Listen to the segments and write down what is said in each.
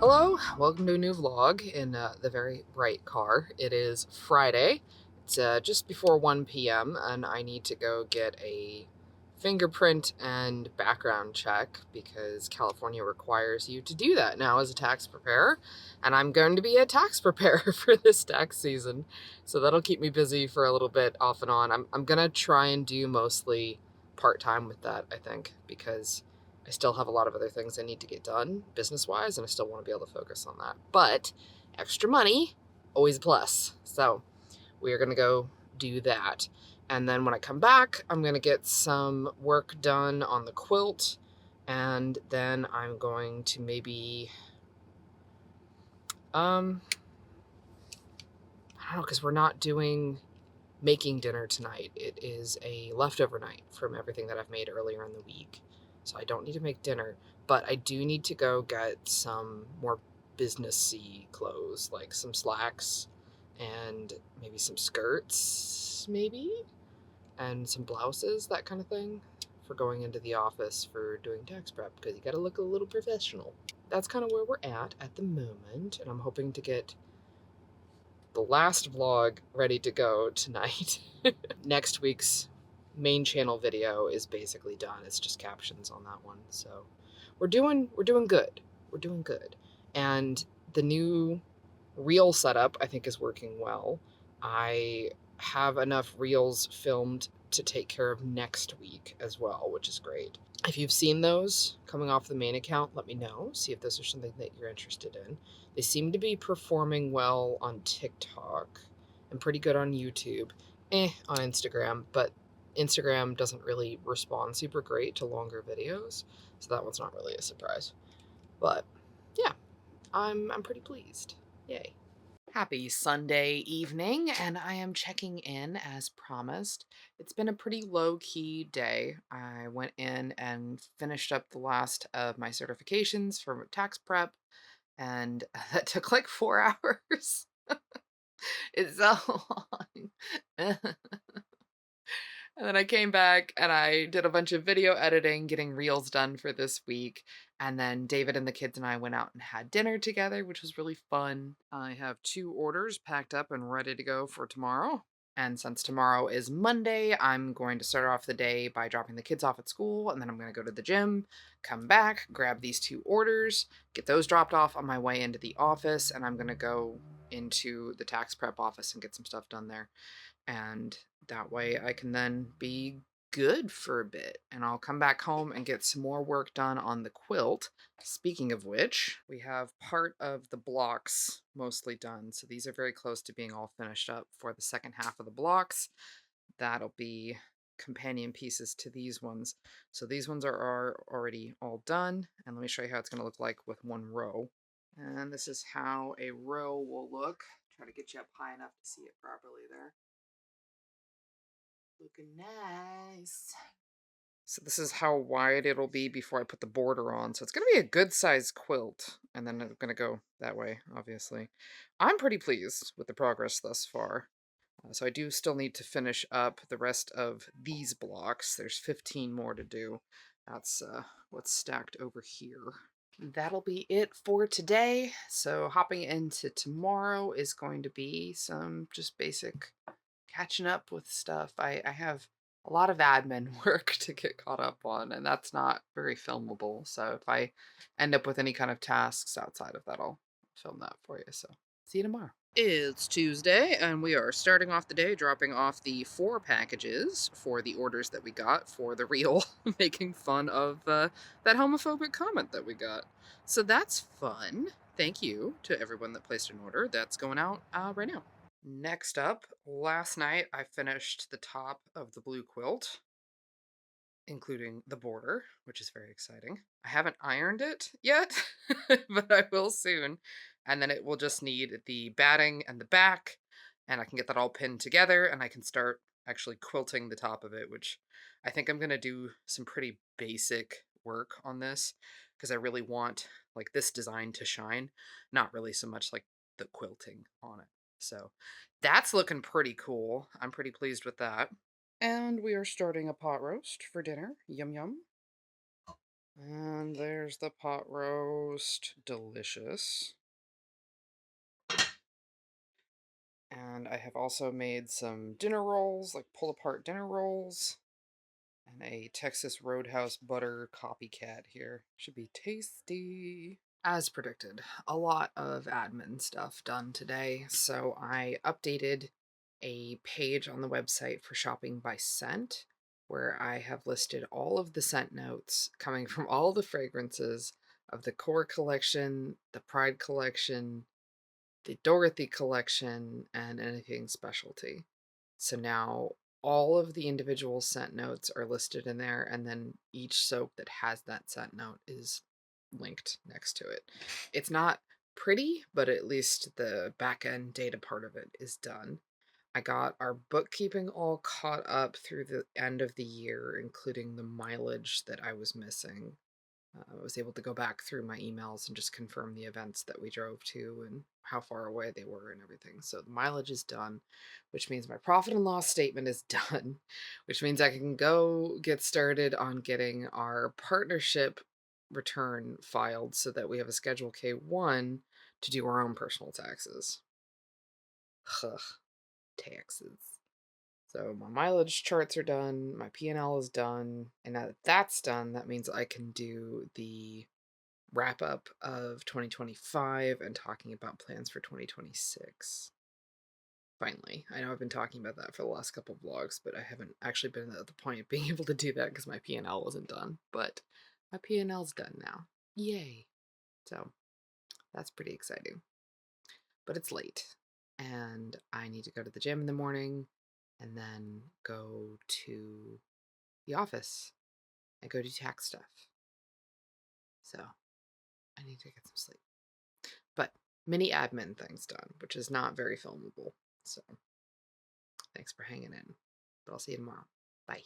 Hello, welcome to a new vlog in the very bright car. It is Friday. It's just before 1 p.m. and I need to go get a fingerprint and background check because California requires you to do that now as a tax preparer. And I'm going to be a tax preparer for this tax season. So that'll keep me busy for a little bit off and on. I'm going to try and do mostly part-time with that, I think, because I still have a lot of other things I need to get done business-wise, and I still want to be able to focus on that. But extra money, always a plus. So we are going to go do that. And then when I come back, I'm going to get some work done on the quilt. And then I'm going to maybe, I don't know, because we're not making dinner tonight. It is a leftover night from everything that I've made earlier in the week. So I don't need to make dinner, but I do need to go get some more businessy clothes, like some slacks and maybe some skirts, maybe, and some blouses, that kind of thing, for going into the office for doing tax prep, because you got to look a little professional. That's kind of where we're at the moment, and I'm hoping to get the last vlog ready to go tonight. Next week's main channel video is basically done. It's just captions on that one. So we're doing good. We're doing good. And the new reel setup I think is working well. I have enough reels filmed to take care of next week as well, which is great. If you've seen those coming off the main account, let me know. See if those are something that you're interested in. They seem to be performing well on TikTok and pretty good on YouTube, on Instagram, but Instagram doesn't really respond super great to longer videos, so that one's not really a surprise. But yeah, I'm pretty pleased. Yay. Happy Sunday evening, and I am checking in as promised. It's been a pretty low-key day. I went in and finished up the last of my certifications for tax prep, and that took like 4 hours. It's so long. And then I came back and I did a bunch of video editing, getting reels done for this week. And then David and the kids and I went out and had dinner together, which was really fun. I have 2 orders packed up and ready to go for tomorrow. And since tomorrow is Monday, I'm going to start off the day by dropping the kids off at school, and then I'm going to go to the gym, come back, grab these 2 orders, get those dropped off on my way into the office, and I'm going to go into the tax prep office and get some stuff done there. And that way I can then be good for a bit, and I'll come back home and get some more work done on the quilt. Speaking of which, we have part of the blocks mostly done, so these are very close to being all finished up for the second half of the blocks. That'll be companion pieces to these ones. So these ones are already all done, and let me show you how it's going to look like with one row. And this is how a row will look. Try to get you up high enough to see it properly there. Looking nice. So this is how wide it'll be before I put the border on. So it's going to be a good size quilt. And then I'm going to go that way, obviously. I'm pretty pleased with the progress thus far. So I do still need to finish up the rest of these blocks. There's 15 more to do. That's what's stacked over here. That'll be it for today. So hopping into tomorrow is going to be some just basic catching up with stuff. I have a lot of admin work to get caught up on, and that's not very filmable. So if I end up with any kind of tasks outside of that, I'll film that for you. So see you tomorrow. It's Tuesday, and we are starting off the day dropping off the 4 packages for the orders that we got for the reel, making fun of that homophobic comment that we got. So that's fun. Thank you to everyone that placed an order. That's going out right now. Next up, last night I finished the top of the blue quilt, including the border, which is very exciting. I haven't ironed it yet, but I will soon. And then it will just need the batting and the back, and I can get that all pinned together, and I can start actually quilting the top of it, which I think I'm going to do some pretty basic work on this, because I really want like this design to shine, not really so much like the quilting on it. So that's looking pretty cool. I'm pretty pleased with that. And we are starting a pot roast for dinner. Yum yum. And there's the pot roast. Delicious. And I have also made some dinner rolls, like pull-apart dinner rolls. And a Texas Roadhouse butter copycat here. Should be tasty. As predicted, a lot of admin stuff done today. So I updated a page on the website for shopping by scent, where I have listed all of the scent notes coming from all the fragrances of the Core collection, the Pride collection, the Dorothy collection, and anything specialty. So now all of the individual scent notes are listed in there, and then each soap that has that scent note is linked next to it. It's not pretty, but at least the back end data part of it is done. I got our bookkeeping all caught up through the end of the year, including the mileage that I was missing. I was able to go back through my emails and just confirm the events that we drove to and how far away they were and everything. So the mileage is done, which means my profit and loss statement is done, which means I can go get started on getting our partnership return filed so that we have a Schedule K1 to do our own personal taxes. Ugh, taxes. So my mileage charts are done, my P&L is done, and now that that's done, that means I can do the wrap up of 2025 and talking about plans for 2026. Finally, I know I've been talking about that for the last couple of vlogs, but I haven't actually been at the point of being able to do that because my P&L wasn't done. But my P&L's done now. Yay! So that's pretty exciting. But it's late, and I need to go to the gym in the morning and then go to the office and go do tax stuff. So I need to get some sleep. But many admin things done, which is not very filmable. So thanks for hanging in. But I'll see you tomorrow. Bye.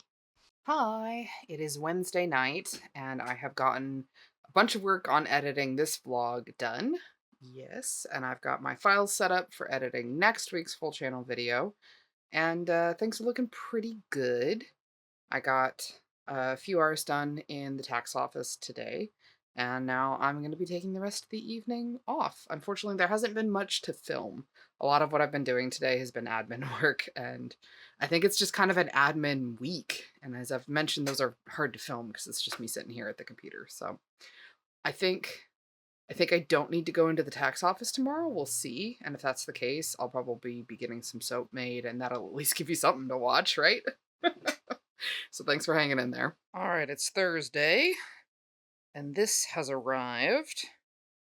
Hi, it is Wednesday night, and I have gotten a bunch of work on editing this vlog done. Yes, and I've got my files set up for editing next week's full channel video, and things are looking pretty good. I got a few hours done in the tax office today, and now I'm going to be taking the rest of the evening off. Unfortunately, there hasn't been much to film. A lot of what I've been doing today has been admin work, and I think it's just kind of an admin week. And as I've mentioned, those are hard to film because it's just me sitting here at the computer. So I think I don't need to go into the tax office tomorrow. We'll see. And if that's the case, I'll probably be getting some soap made, and that'll at least give you something to watch, right? So thanks for hanging in there. All right, it's Thursday, and this has arrived.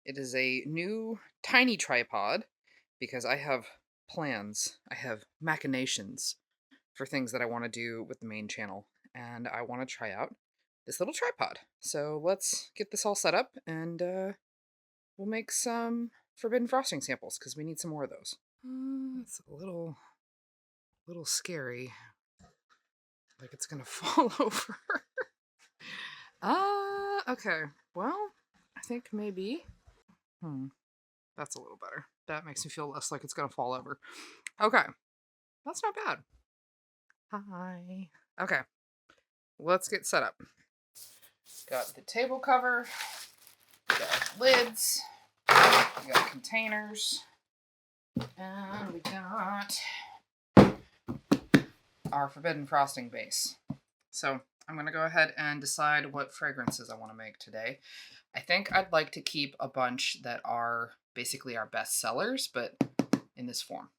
It is a new tiny tripod because I have plans, I have machinations for things that I want to do with the main channel, and I want to try out this little tripod. So let's get this all set up, and we'll make some forbidden frosting samples because we need some more of those. It's a little scary. Like it's gonna fall over. Okay. Well, I think maybe. That's a little better. That makes me feel less like it's gonna fall over. Okay. That's not bad. Hi. Okay. Let's get set up. Got the table cover. We got lids. We got containers. And we got our forbidden frosting base. So I'm going to go ahead and decide what fragrances I want to make today. I think I'd like to keep a bunch that are basically our best sellers, but in this form.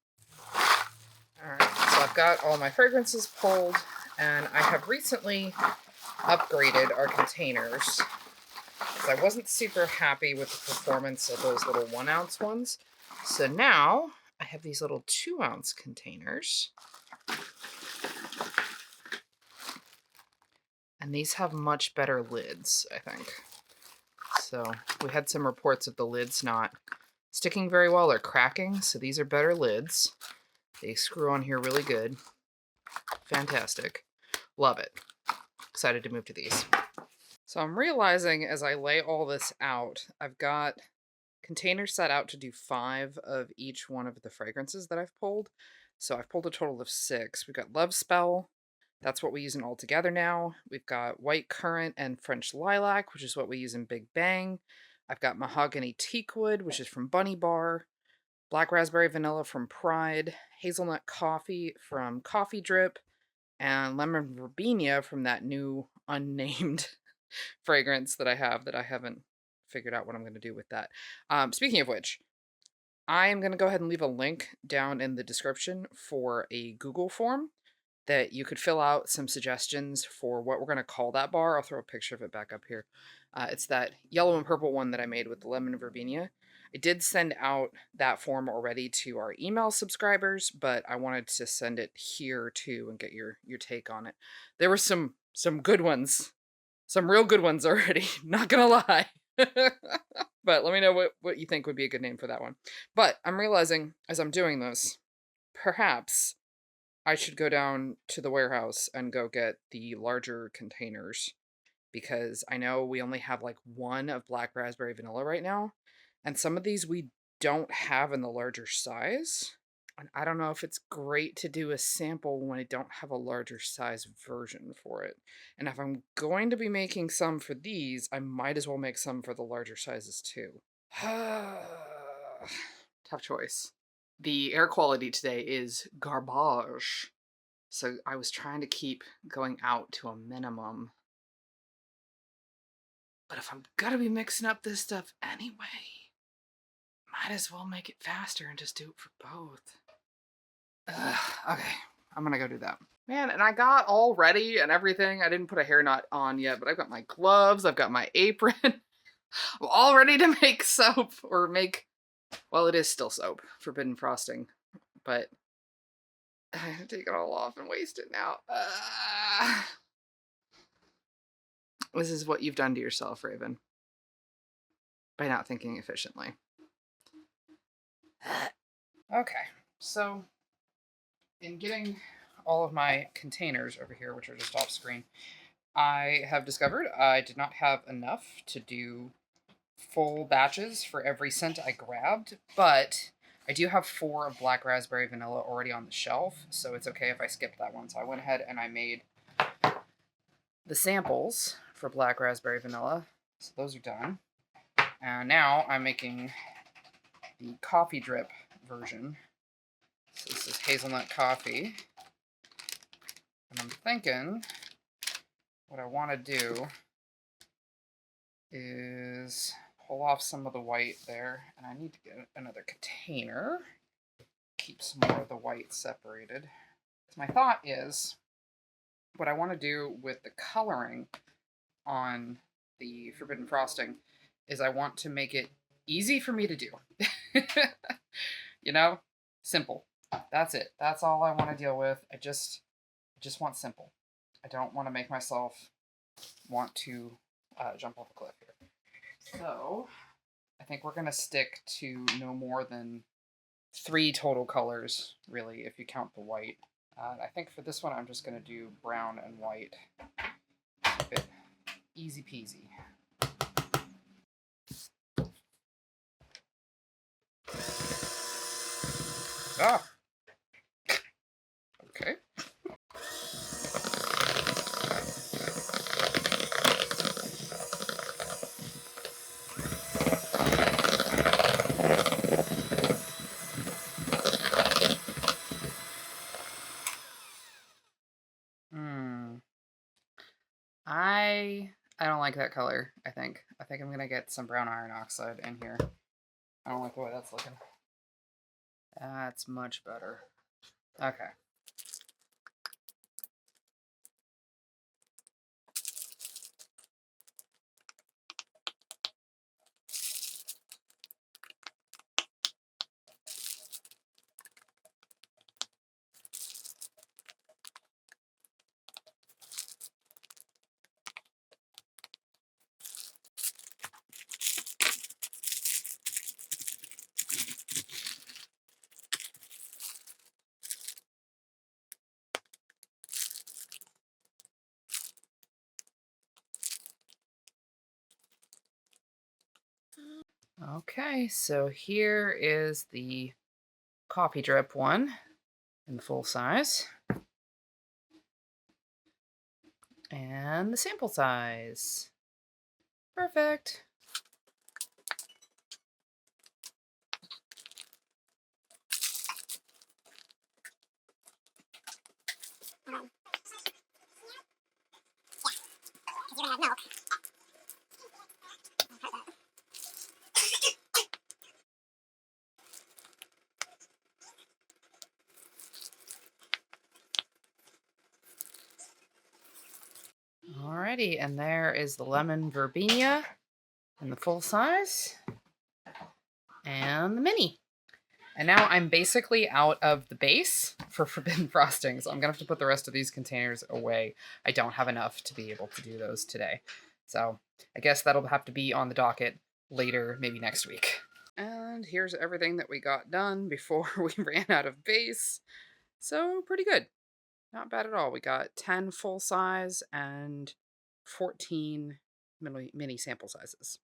Alright, so I've got all my fragrances pulled, and I have recently upgraded our containers because I wasn't super happy with the performance of those little 1 ounce ones. So now I have these little 2 ounce containers. And these have much better lids, I think. So we had some reports of the lids not sticking very well or cracking, so these are better lids. They screw on here really good. Fantastic. Love it. Excited to move to these. So I'm realizing as I lay all this out, I've got containers set out to do 5 of each one of the fragrances that I've pulled. So I've pulled a total of 6. We've got Love Spell, That's what we use in All Together now. We've got White Currant and French Lilac, which is what we use in Big Bang. I've got Mahogany Teakwood, which is from Bunny Bar. Black Raspberry Vanilla from Pride. Hazelnut Coffee from Coffee Drip. And Lemon Verbena from that new unnamed fragrance that I have that I haven't figured out what I'm going to do with that. Speaking of which, I am going to go ahead and leave a link down in the description for a Google form that you could fill out some suggestions for what we're going to call that bar. I'll throw a picture of it back up here. It's that yellow and purple one that I made with the lemon verbena. I did send out that form already to our email subscribers, but I wanted to send it here too and get your take on it. There were some good ones, some real good ones already, not gonna lie. But let me know what you think would be a good name for that one. But I'm realizing as I'm doing this, perhaps I should go down to the warehouse and go get the larger containers because I know we only have like one of black raspberry vanilla right now, and some of these we don't have in the larger size. And I don't know if it's great to do a sample when I don't have a larger size version for it. And if I'm going to be making some for these, I might as well make some for the larger sizes too. Tough choice. The air quality today is garbage. So I was trying to keep going out to a minimum. But if I'm gonna be mixing up this stuff anyway, might as well make it faster and just do it for both. Okay, I'm gonna go do that. Man, and I got all ready and everything. I didn't put a hair knot on yet, but I've got my gloves, I've got my apron. I'm all ready to make soap, or make, well, it is still soap, forbidden frosting, but I take it all off and waste it now. This is what you've done to yourself, Raven, by not thinking efficiently. Okay, so in getting all of my containers over here, which are just off screen, I have discovered I did not have enough to do full batches for every scent I grabbed, but I do have 4 of black raspberry vanilla already on the shelf, so it's okay if I skip that one. So I went ahead and I made the samples for black raspberry vanilla, so those are done. And now I'm making the coffee drip version. So this is hazelnut coffee. And I'm thinking what I want to do is pull off some of the white there, and I need to get another container. Keep some more of the white separated. So my thought is, what I want to do with the coloring on the forbidden frosting is I want to make it easy for me to do. You know, simple. That's it. That's all I want to deal with. I just want simple. I don't want to make myself want to jump off a cliff here. So I think we're going to stick to no more than 3 total colors, really, if you count the white. I think for this one, I'm just going to do brown and white. Keep it easy peasy. Ah! Okay. I don't like that color, I think. I think I'm gonna get some brown iron oxide in here. I don't like the way that's looking. That's much better. Okay. Okay, so here is the coffee drip one in the full size. And the sample size. Perfect. Alrighty, and there is the lemon verbena in the full size and the mini. And now I'm basically out of the base for Forbidden Frosting, so I'm gonna have to put the rest of these containers away. I don't have enough to be able to do those today. So I guess that'll have to be on the docket later, maybe next week. And here's everything that we got done before we ran out of base. So pretty good. Not bad at all. We got 10 full size and 14 mini sample sizes.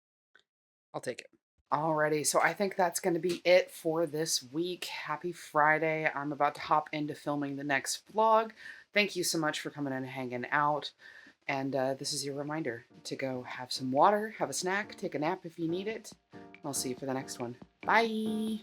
I'll take it. Alrighty, so I think that's going to be it for this week. Happy Friday. I'm about to hop into filming the next vlog. Thank you so much for coming and hanging out. And this is your reminder to go have some water, have a snack, take a nap if you need it. I'll see you for the next one. Bye!